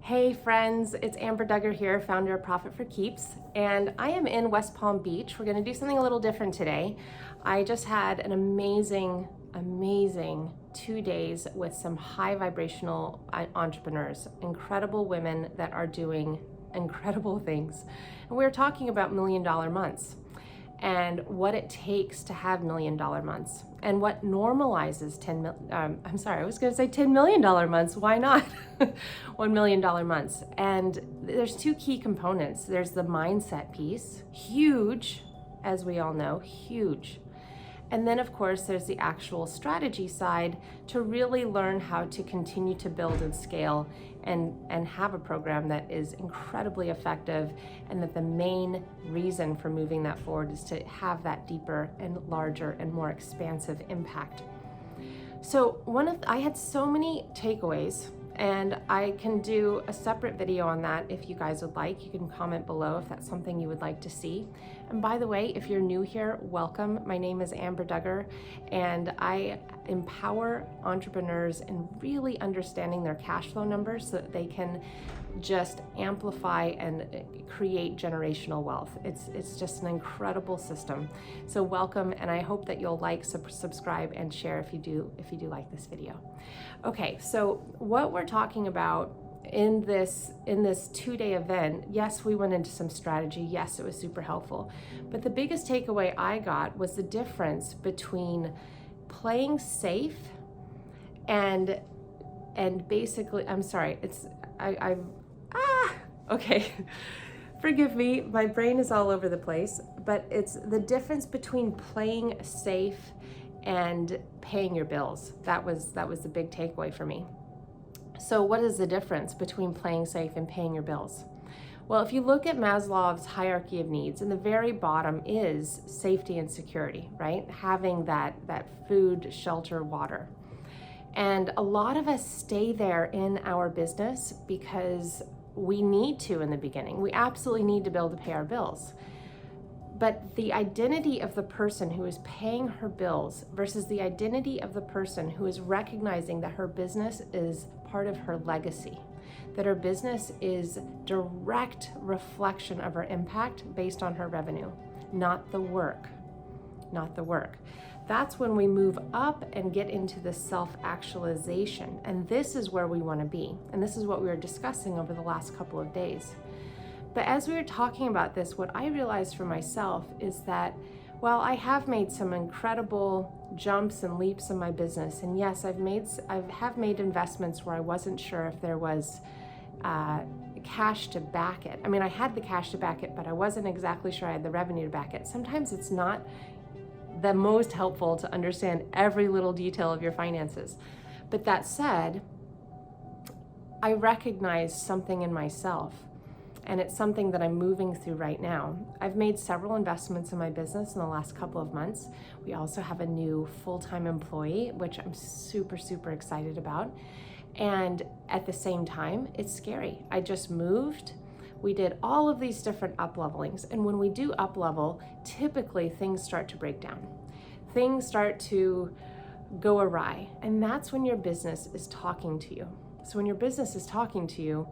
Hey friends, it's Amber Duggar here, founder of Profit for Keeps, and I am in West Palm Beach. We're going to do something a little different today. I just had an amazing 2 days with some high vibrational entrepreneurs, incredible women that are doing incredible things. And we're talking about $1 million months and what it takes to have $1 million months and what normalizes $10 million months. Why not? $1 million months. And there's two key components. There's the mindset piece, huge, as we all know, huge. And then of course, there's the actual strategy side to really learn how to continue to build and scale and have a program that is incredibly effective, and that the main reason for moving that forward is to have that deeper and larger and more expansive impact. So I had so many takeaways, and I can do a separate video on that if you guys would like. You can comment below if that's something you would like to see. And by the way, if you're new here, welcome. My name is Amber Duggar, and I empower entrepreneurs in really understanding their cash flow numbers so that they can just amplify and create generational wealth. It's just an incredible system. So welcome, and I hope that you'll like, subscribe, and share if you do like this video. Okay, so what we're talking about in this 2-day event, yes, we went into some strategy. Yes, it was super helpful. But the biggest takeaway I got was the difference between playing safe and basically, I'm sorry, okay. Forgive me, my brain is all over the place, but it's the difference between playing safe and paying your bills. That was the big takeaway for me. So what is the difference between playing safe and paying your bills? Well, if you look at Maslow's hierarchy of needs, in the very bottom is safety and security, right? Having that food, shelter, water. And a lot of us stay there in our business because we need to in the beginning. We absolutely need to be able to pay our bills. But the identity of the person who is paying her bills versus the identity of the person who is recognizing that her business is part of her legacy, that her business is direct reflection of her impact based on her revenue, not the work. That's when we move up and get into the self-actualization. And this is where we want to be. And this is what we were discussing over the last couple of days. But as we were talking about this, what I realized for myself is that, well, I have made some incredible jumps and leaps in my business. And yes, I have made investments where I wasn't sure if there was cash to back it. I mean, I had the cash to back it, but I wasn't exactly sure I had the revenue to back it. Sometimes it's not the most helpful to understand every little detail of your finances. But that said, I recognize something in myself, and it's something that I'm moving through right now. I've made several investments in my business in the last couple of months. We also have a new full-time employee, which I'm super, super excited about. And at the same time, it's scary. I just moved. We did all of these different up-levelings. And when we do up-level, typically things start to break down. Things start to go awry. And that's when your business is talking to you. So when your business is talking to you,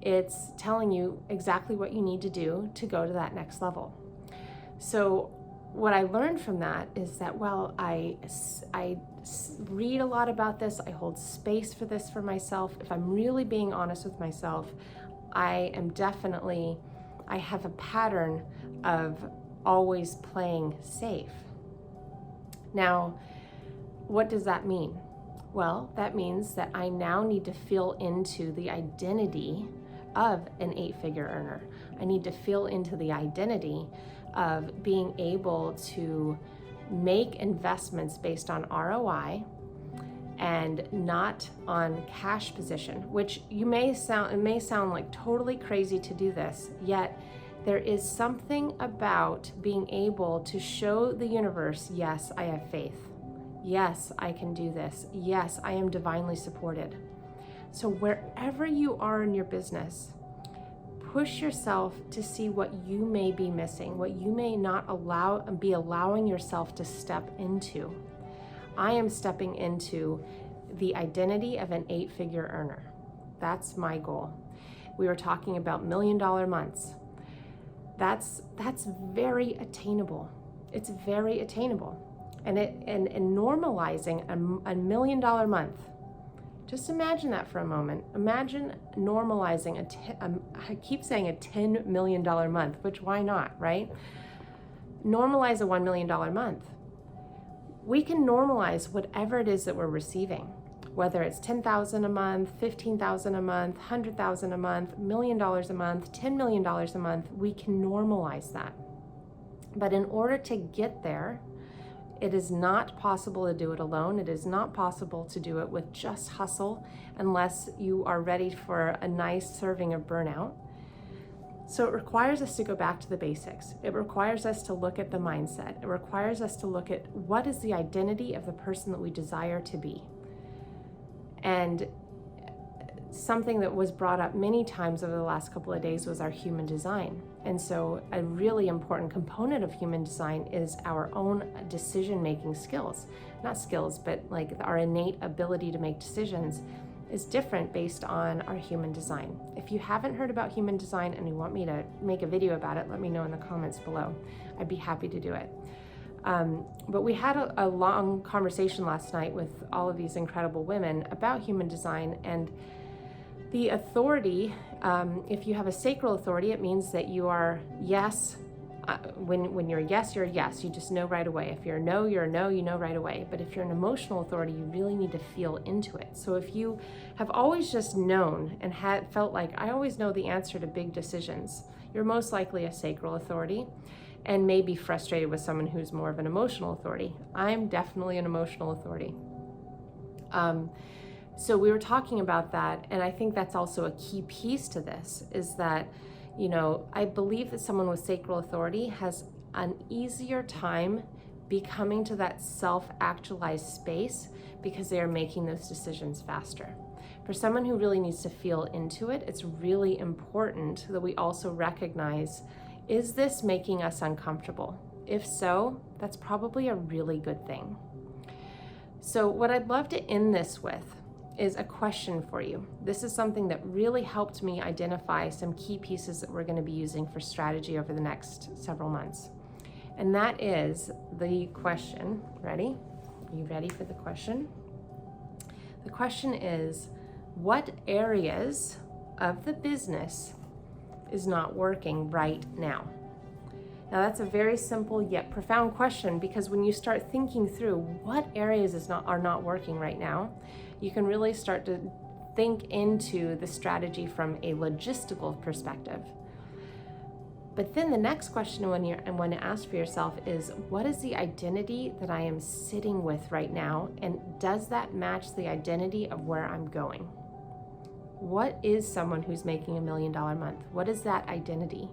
it's telling you exactly what you need to do to go to that next level. So what I learned from that is that, well, I read a lot about this. I hold space for this for myself. If I'm really being honest with myself, I have a pattern of always playing safe. Now, what does that mean? Well, that means that I now need to feel into the identity of an 8-figure earner. I need to feel into the identity of being able to make investments based on ROI and not on cash position, which it may sound like totally crazy to do this, yet there is something about being able to show the universe, yes, I have faith. Yes, I can do this. Yes, I am divinely supported. So wherever you are in your business, push yourself to see what you may be missing, what you may not be allowing yourself to step into. I am stepping into the identity of an 8-figure earner. That's my goal. We were talking about $1 million months. That's very attainable. It's very attainable. And normalizing a $1 million month. Just imagine that for a moment. Imagine normalizing I keep saying a $10 million month, which why not, right? Normalize a $1 million month. We can normalize whatever it is that we're receiving, whether it's $10,000 a month, $15,000 a month, $100,000 a month, $1 million a month, $10 million a month. We can normalize that. But in order to get there, it is not possible to do it alone. It is not possible to do it with just hustle unless you are ready for a nice serving of burnout. So it requires us to go back to the basics. It requires us to look at the mindset. It requires us to look at what is the identity of the person that we desire to be. And something that was brought up many times over the last couple of days was our human design. And so a really important component of human design is our own decision-making skills. Not skills, but like our innate ability to make decisions is different based on our human design. If you haven't heard about human design and you want me to make a video about it, let me know in the comments below. I'd be happy to do it. But we had a long conversation last night with all of these incredible women about human design and the authority. If you have a sacral authority, it means that you are yes. When you're yes, you're yes. You just know right away. If you're a no, you're a no, you know right away. But if you're an emotional authority, you really need to feel into it. So if you have always just known and felt like, I always know the answer to big decisions, you're most likely a sacral authority and may be frustrated with someone who's more of an emotional authority. I'm definitely an emotional authority. So we were talking about that, and I think that's also a key piece to this, is that, you know, I believe that someone with sacral authority has an easier time becoming to that self-actualized space because they are making those decisions faster. For someone who really needs to feel into it, it's really important that we also recognize, is this making us uncomfortable? If so, that's probably a really good thing. So what I'd love to end this with is a question for you. This is something that really helped me identify some key pieces that we're going to be using for strategy over the next several months. And that is the question. Ready? Are you ready for the question? The question is, what areas of the business is not working right now? Now that's a very simple yet profound question, because when you start thinking through what areas are not working right now, you can really start to think into the strategy from a logistical perspective. But then the next question when you want to ask for yourself is, what is the identity that I am sitting with right now? And does that match the identity of where I'm going? What is someone who's making $1 million a month? What is that identity?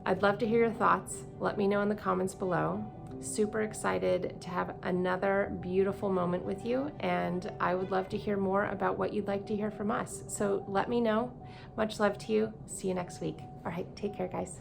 I'd love to hear your thoughts. Let me know in the comments below. Super excited to have another beautiful moment with you, and I would love to hear more about what you'd like to hear from us. So let me know. Much love to you. See you next week. All right, take care, guys.